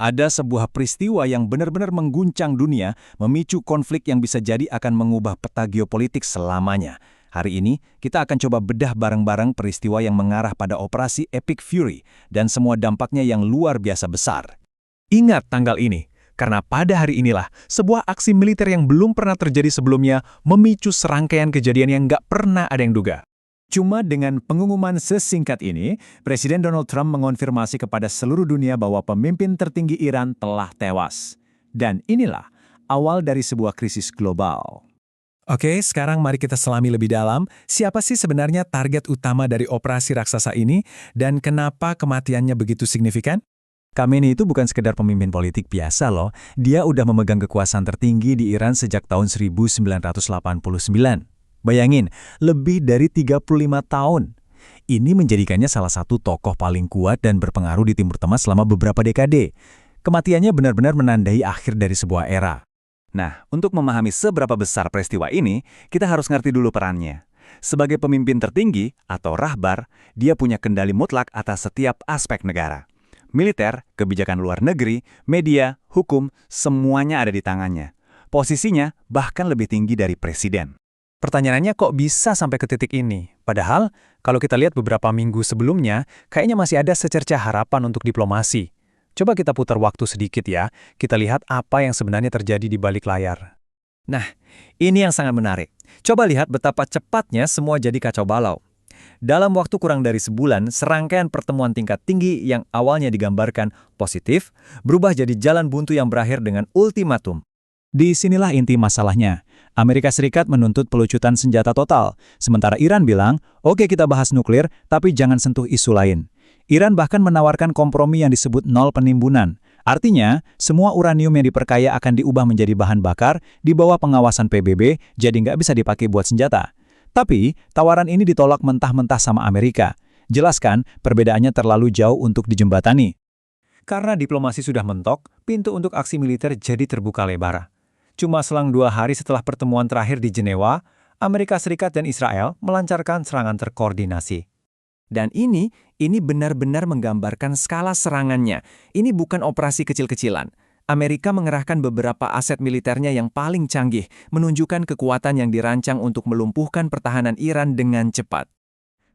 Ada sebuah peristiwa yang benar-benar mengguncang dunia, memicu konflik yang bisa jadi akan mengubah peta geopolitik selamanya. Hari ini, kita akan coba bedah bareng-bareng peristiwa yang mengarah pada Operasi Epic Fury dan semua dampaknya yang luar biasa besar. Ingat tanggal ini, karena pada hari inilah sebuah aksi militer yang belum pernah terjadi sebelumnya memicu serangkaian kejadian yang nggak pernah ada yang duga. Cuma dengan pengumuman sesingkat ini, Presiden Donald Trump mengonfirmasi kepada seluruh dunia bahwa pemimpin tertinggi Iran telah tewas. Dan inilah awal dari sebuah krisis global. Oke, sekarang mari kita selami lebih dalam, siapa sih sebenarnya target utama dari operasi raksasa ini dan kenapa kematiannya begitu signifikan? Khamenei itu bukan sekedar pemimpin politik biasa loh, dia udah memegang kekuasaan tertinggi di Iran sejak tahun 1989. Bayangin, lebih dari 35 tahun. Ini menjadikannya salah satu tokoh paling kuat dan berpengaruh di Timur Tengah selama beberapa dekade. Kematiannya benar-benar menandai akhir dari sebuah era. Nah, untuk memahami seberapa besar peristiwa ini, kita harus ngerti dulu perannya. Sebagai pemimpin tertinggi atau rahbar, dia punya kendali mutlak atas setiap aspek negara. Militer, kebijakan luar negeri, media, hukum, semuanya ada di tangannya. Posisinya bahkan lebih tinggi dari presiden. Pertanyaannya kok bisa sampai ke titik ini? Padahal, kalau kita lihat beberapa minggu sebelumnya, kayaknya masih ada secercah harapan untuk diplomasi. Coba kita putar waktu sedikit ya, kita lihat apa yang sebenarnya terjadi di balik layar. Nah, ini yang sangat menarik. Coba lihat betapa cepatnya semua jadi kacau balau. Dalam waktu kurang dari sebulan, serangkaian pertemuan tingkat tinggi yang awalnya digambarkan positif, berubah jadi jalan buntu yang berakhir dengan ultimatum. Disinilah inti masalahnya. Amerika Serikat menuntut pelucutan senjata total, sementara Iran bilang, oke kita bahas nuklir, tapi jangan sentuh isu lain. Iran bahkan menawarkan kompromi yang disebut nol penimbunan. Artinya, semua uranium yang diperkaya akan diubah menjadi bahan bakar di bawah pengawasan PBB, jadi nggak bisa dipakai buat senjata. Tapi, tawaran ini ditolak mentah-mentah sama Amerika. Jelaskan, perbedaannya terlalu jauh untuk dijembatani. Karena diplomasi sudah mentok, pintu untuk aksi militer jadi terbuka lebar. Cuma selang 2 hari setelah pertemuan terakhir di Jenewa, Amerika Serikat dan Israel melancarkan serangan terkoordinasi. Dan ini benar-benar menggambarkan skala serangannya. Ini bukan operasi kecil-kecilan. Amerika mengerahkan beberapa aset militernya yang paling canggih, menunjukkan kekuatan yang dirancang untuk melumpuhkan pertahanan Iran dengan cepat.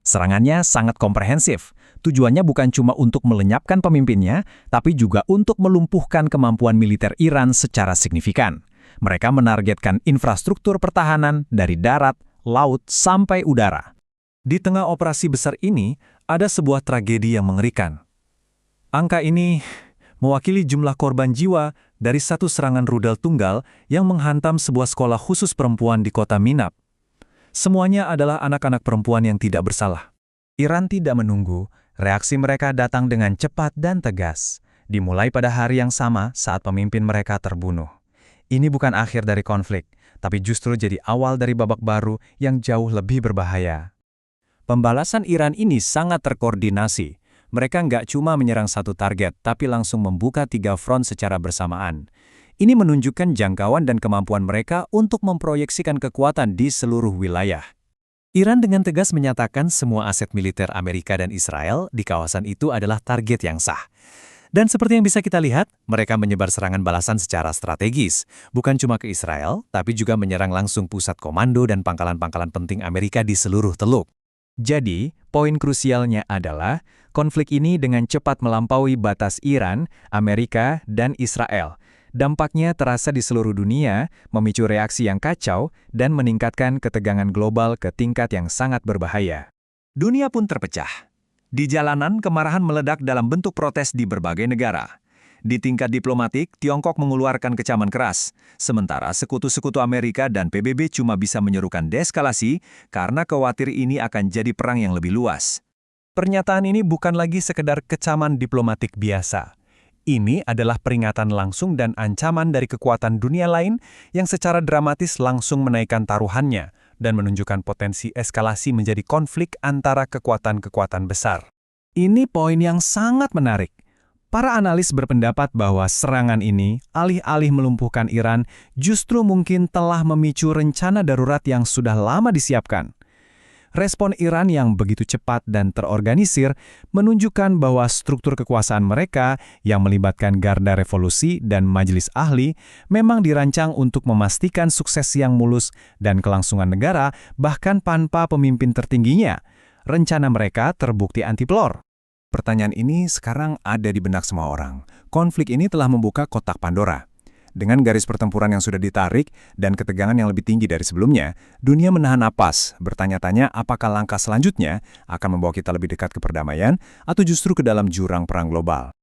Serangannya sangat komprehensif. Tujuannya bukan cuma untuk melenyapkan pemimpinnya, tapi juga untuk melumpuhkan kemampuan militer Iran secara signifikan. Mereka menargetkan infrastruktur pertahanan dari darat, laut, sampai udara. Di tengah operasi besar ini, ada sebuah tragedi yang mengerikan. Angka ini mewakili jumlah korban jiwa dari satu serangan rudal tunggal yang menghantam sebuah sekolah khusus perempuan di kota Minab. Semuanya adalah anak-anak perempuan yang tidak bersalah. Iran tidak menunggu, reaksi mereka datang dengan cepat dan tegas. Dimulai pada hari yang sama saat pemimpin mereka terbunuh. Ini bukan akhir dari konflik, tapi justru jadi awal dari babak baru yang jauh lebih berbahaya. Pembalasan Iran ini sangat terkoordinasi. Mereka nggak cuma menyerang satu target, tapi langsung membuka 3 front secara bersamaan. Ini menunjukkan jangkauan dan kemampuan mereka untuk memproyeksikan kekuatan di seluruh wilayah. Iran dengan tegas menyatakan semua aset militer Amerika dan Israel di kawasan itu adalah target yang sah. Dan seperti yang bisa kita lihat, mereka menyebar serangan balasan secara strategis, bukan cuma ke Israel, tapi juga menyerang langsung pusat komando dan pangkalan-pangkalan penting Amerika di seluruh Teluk. Jadi, poin krusialnya adalah, konflik ini dengan cepat melampaui batas Iran, Amerika, dan Israel. Dampaknya terasa di seluruh dunia, memicu reaksi yang kacau, dan meningkatkan ketegangan global ke tingkat yang sangat berbahaya. Dunia pun terpecah. Di jalanan, kemarahan meledak dalam bentuk protes di berbagai negara. Di tingkat diplomatik, Tiongkok mengeluarkan kecaman keras, sementara sekutu-sekutu Amerika dan PBB cuma bisa menyerukan deeskalasi karena khawatir ini akan jadi perang yang lebih luas. Pernyataan ini bukan lagi sekedar kecaman diplomatik biasa. Ini adalah peringatan langsung dan ancaman dari kekuatan dunia lain yang secara dramatis langsung menaikkan taruhannya dan menunjukkan potensi eskalasi menjadi konflik antara kekuatan-kekuatan besar. Ini poin yang sangat menarik. Para analis berpendapat bahwa serangan ini, alih-alih melumpuhkan Iran, justru mungkin telah memicu rencana darurat yang sudah lama disiapkan. Respon Iran yang begitu cepat dan terorganisir menunjukkan bahwa struktur kekuasaan mereka yang melibatkan Garda Revolusi dan Majelis Ahli memang dirancang untuk memastikan sukses yang mulus dan kelangsungan negara bahkan tanpa pemimpin tertingginya. Rencana mereka terbukti anti-plor. Pertanyaan ini sekarang ada di benak semua orang. Konflik ini telah membuka kotak Pandora. Dengan garis pertempuran yang sudah ditarik dan ketegangan yang lebih tinggi dari sebelumnya, dunia menahan napas, bertanya-tanya apakah langkah selanjutnya akan membawa kita lebih dekat ke perdamaian atau justru ke dalam jurang perang global.